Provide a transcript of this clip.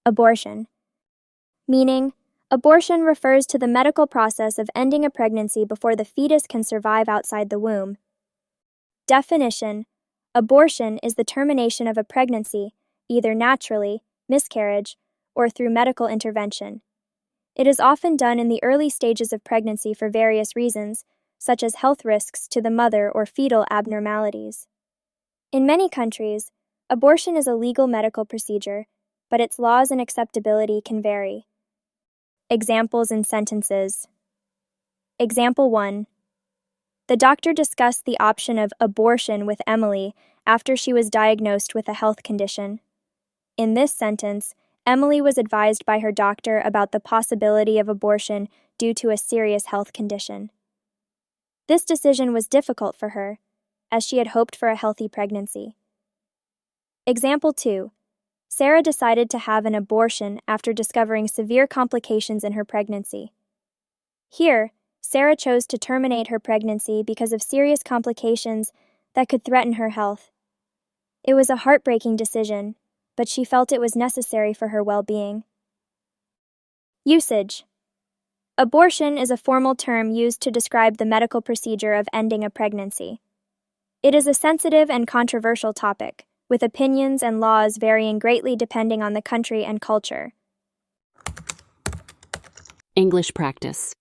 Abortion. Meaning, abortion refers to the medical process of ending a pregnancy before the fetus can survive outside the womb. Definition: abortion is the termination of a pregnancy, either naturally, miscarriage, or through medical intervention. It is often done in the early stages of pregnancy for various reasons, such as health risks to the mother or fetal abnormalities. In many countries, abortion is a legal medical procedure, but its laws and acceptability can vary. Examples and sentences. Example 1. The doctor discussed the option of abortion with Emily after she was diagnosed with a health condition. In this sentence, Emily was advised by her doctor about the possibility of abortion due to a serious health condition. This decision was difficult for her, as she had hoped for a healthy pregnancy. Example 2. Sarah decided to have an abortion after discovering severe complications in her pregnancy. Here, Sarah chose to terminate her pregnancy because of serious complications that could threaten her health. It was a heartbreaking decision, but she felt it was necessary for her well-being. Usage. Abortion is a formal term used to describe the medical procedure of ending a pregnancy. It is a sensitive and controversial topic, with opinions and laws varying greatly depending on the country and culture. English practice.